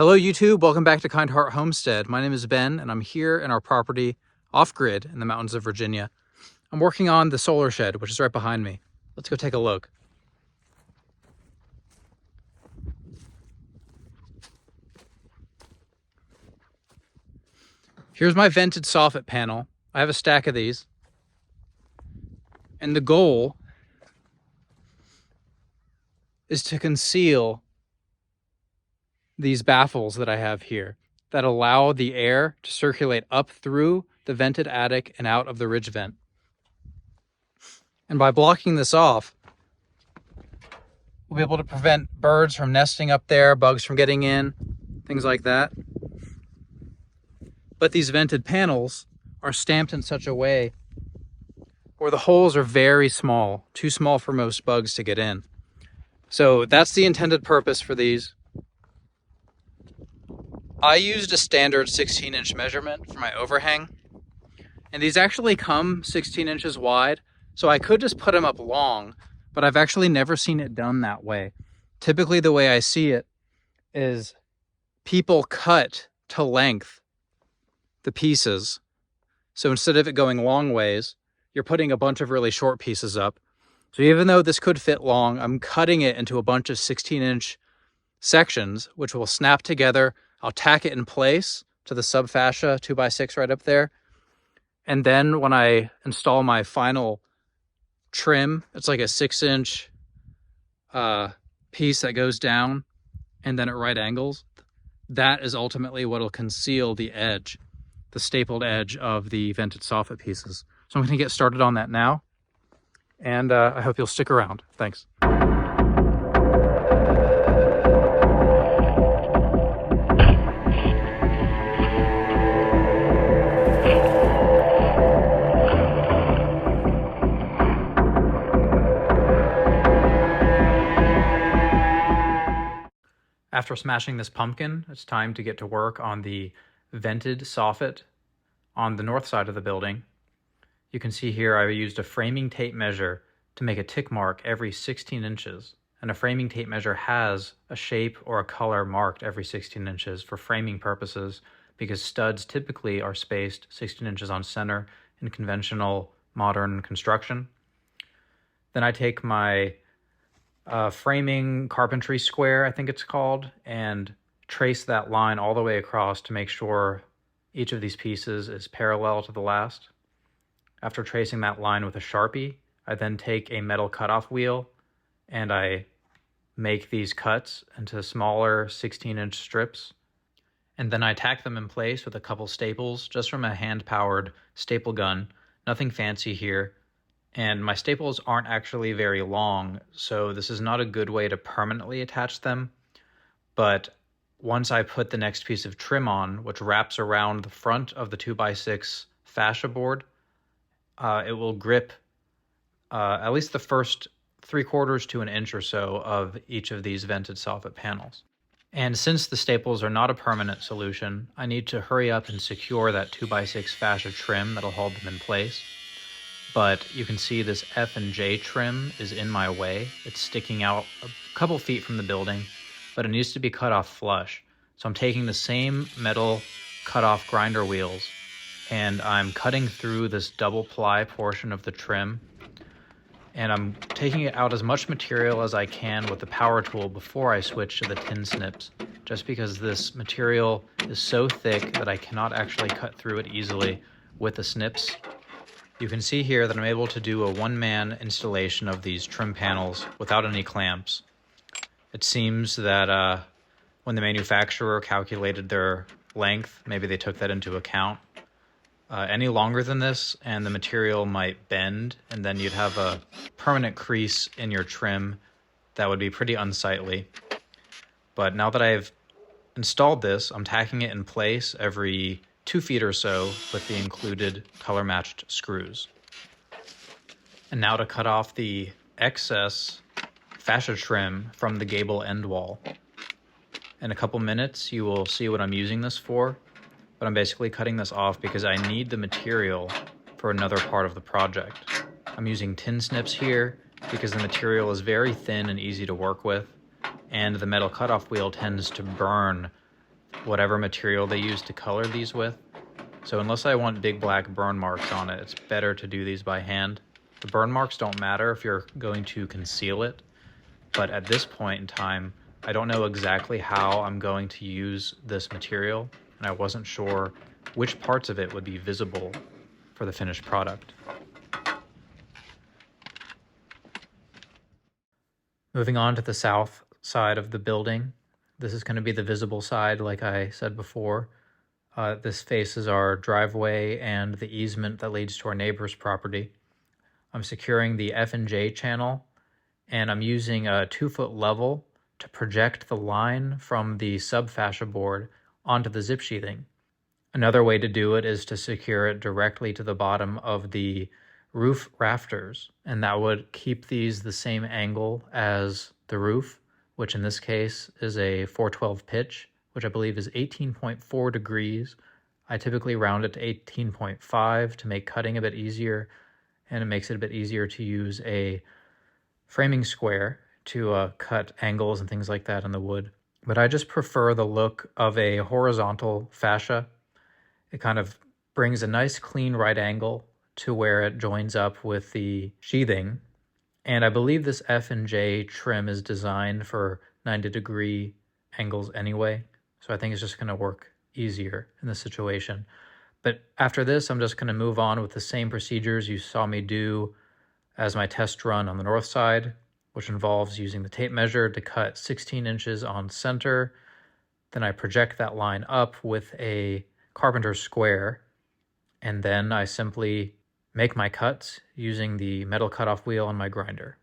Hello YouTube, welcome back to Kind Heart Homestead. My name is Ben and I'm here in our property off-grid in the mountains of Virginia. I'm working on the solar shed, which is right behind me. Let's go take a look. Here's my vented soffit panel. I have a stack of these. And the goal is to conceal these baffles that I have here that allow the air to circulate up through the vented attic and out of the ridge vent. And by blocking this off, we'll be able to prevent birds from nesting up there, bugs from getting in, things like that. But these vented panels are stamped in such a way where the holes are very small, too small for most bugs to get in. So that's the intended purpose for these. I used a standard 16-inch measurement for my overhang, and these actually come 16 inches wide, so I could just put them up long, but I've actually never seen it done that way. Typically the way I see it is people cut to length the pieces. So instead of it going long ways, you're putting a bunch of really short pieces up. So even though this could fit long, I'm cutting it into a bunch of 16-inch sections, which will snap together. I'll tack it in place to the subfascia 2x6 right up there. And then when I install my final trim, it's like a 6-inch piece that goes down and then at right angles. That is ultimately what will conceal the edge, the stapled edge of the vented soffit pieces. So I'm going to get started on that now. And I hope you'll stick around. Thanks. After smashing this pumpkin, it's time to get to work on the vented soffit on the north side of the building. You can see here I used a framing tape measure to make a tick mark every 16 inches. And a framing tape measure has a shape or a color marked every 16 inches for framing purposes, because studs typically are spaced 16 inches on center in conventional modern construction. Then I take my framing carpentry square, I think it's called, and trace that line all the way across to make sure each of these pieces is parallel to the last. After tracing that line with a Sharpie, I then take a metal cutoff wheel and I make these cuts into smaller 16-inch strips. And then I tack them in place with a couple staples just from a hand-powered staple gun. Nothing fancy here. And my staples aren't actually very long, so this is not a good way to permanently attach them. But once I put the next piece of trim on, which wraps around the front of the 2x6 fascia board, it will grip at least the first 3/4 to an inch or so of each of these vented soffit panels. And since the staples are not a permanent solution, I need to hurry up and secure that 2x6 fascia trim that'll hold them in place. But you can see this F and J trim is in my way. It's sticking out a couple feet from the building, but it needs to be cut off flush. So I'm taking the same metal cut-off grinder wheels and I'm cutting through this double ply portion of the trim, and I'm taking it out as much material as I can with the power tool before I switch to the tin snips, just because this material is so thick that I cannot actually cut through it easily with the snips. You can see here that I'm able to do a one-man installation of these trim panels without any clamps. It seems that when the manufacturer calculated their length, maybe they took that into account. Any longer than this and the material might bend, and then you'd have a permanent crease in your trim that would be pretty unsightly. But now that I've installed this, I'm tacking it in place every 2 feet or so with the included color-matched screws. And now to cut off the excess fascia trim from the gable end wall. In a couple minutes, you will see what I'm using this for, but I'm basically cutting this off because I need the material for another part of the project. I'm using tin snips here because the material is very thin and easy to work with, and the metal cutoff wheel tends to burn whatever material they use to color these with. So unless I want big black burn marks on it, it's better to do these by hand. The burn marks don't matter if you're going to conceal it, but at this point in time, I don't know exactly how I'm going to use this material, and I wasn't sure which parts of it would be visible for the finished product. Moving on to the south side of the building, this is going to be the visible side, like I said before. This faces our driveway and the easement that leads to our neighbor's property. I'm securing the F and J channel, and I'm using a 2-foot level to project the line from the sub-fascia board onto the zip sheathing. Another way to do it is to secure it directly to the bottom of the roof rafters, and that would keep these the same angle as the roof, which in this case is a 412 pitch, which I believe is 18.4 degrees. I typically round it to 18.5 to make cutting a bit easier, and it makes it a bit easier to use a framing square to cut angles and things like that in the wood. But I just prefer the look of a horizontal fascia. It kind of brings a nice clean right angle to where it joins up with the sheathing. And I believe this F and J trim is designed for 90-degree angles anyway. So I think it's just going to work easier in this situation. But after this, I'm just going to move on with the same procedures you saw me do as my test run on the north side, which involves using the tape measure to cut 16 inches on center. Then I project that line up with a carpenter square, and then I simply make my cuts using the metal cutoff wheel on my grinder.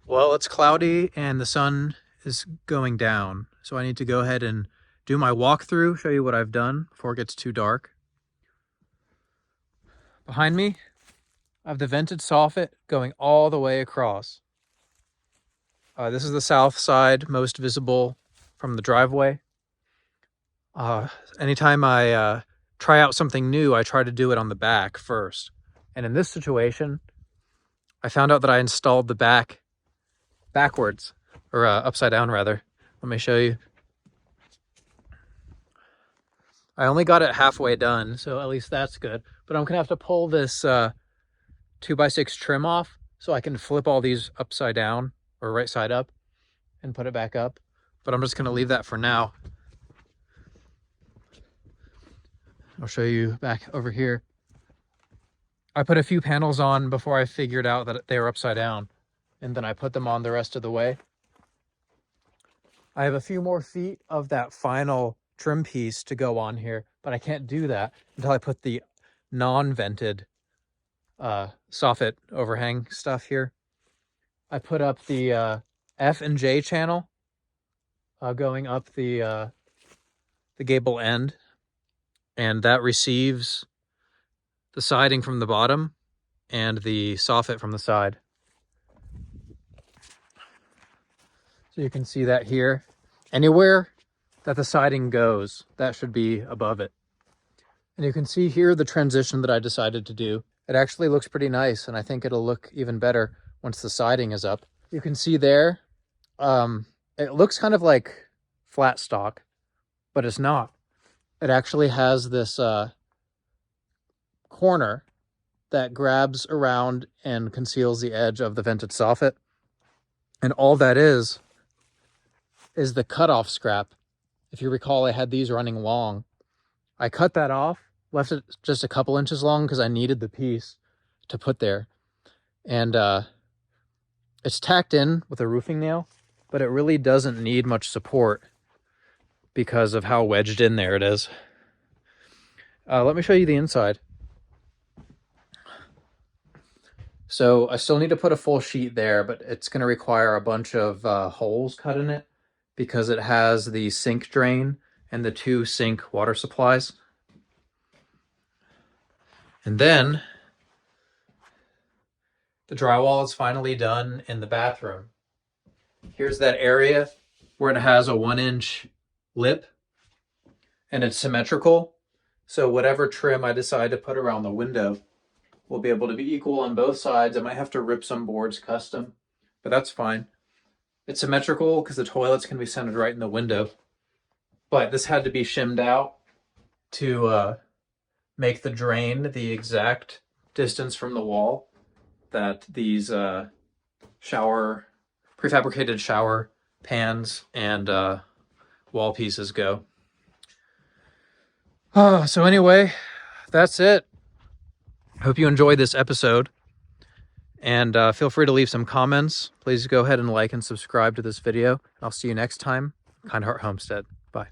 Well, it's cloudy and the sun is going down, so I need to go ahead and do my walkthrough, show you what I've done before it gets too dark. Behind me, I have the vented soffit going all the way across. This is the south side, most visible from the driveway. Anytime I try out something new, I try to do it on the back first. And in this situation, I found out that I installed the back backwards, or upside down rather. Let me show you. I only got it halfway done, so at least that's good. But I'm gonna have to pull this 2x6 trim off so I can flip all these upside down or right side up and put it back up. But I'm just gonna leave that for now. I'll show you back over here. I put a few panels on before I figured out that they were upside down, and then I put them on the rest of the way. I have a few more feet of that final trim piece to go on here, but I can't do that until I put the non-vented soffit overhang stuff here. I put up the F and J channel going up the gable end, and that receives the siding from the bottom and the soffit from the side. So you can see that here. Anywhere that the siding goes, that should be above it. And you can see here the transition that I decided to do. It actually looks pretty nice, and I think it'll look even better once the siding is up. You can see there, it looks kind of like flat stock, but it's not. It actually has this corner that grabs around and conceals the edge of the vented soffit. And all that is the cutoff scrap. If you recall, I had these running long. I cut that off, left it just a couple inches long because I needed the piece to put there. And it's tacked in with a roofing nail, but it really doesn't need much support because of how wedged in there it is. Let me show you the inside. So I still need to put a full sheet there, but it's going to require a bunch of holes cut in it because it has the sink drain and the 2 sink water supplies. And then the drywall is finally done in the bathroom. Here's that area where it has a 1-inch lip and it's symmetrical. So whatever trim I decide to put around the window will be able to be equal on both sides. I might have to rip some boards custom, but that's fine. It's symmetrical because the toilets can be centered right in the window. But this had to be shimmed out to make the drain the exact distance from the wall that these prefabricated shower pans and wall pieces go. So anyway, that's it. I hope you enjoyed this episode, and feel free to leave some comments. Please go ahead and like and subscribe to this video. I'll see you next time. Kind Heart Homestead. Bye.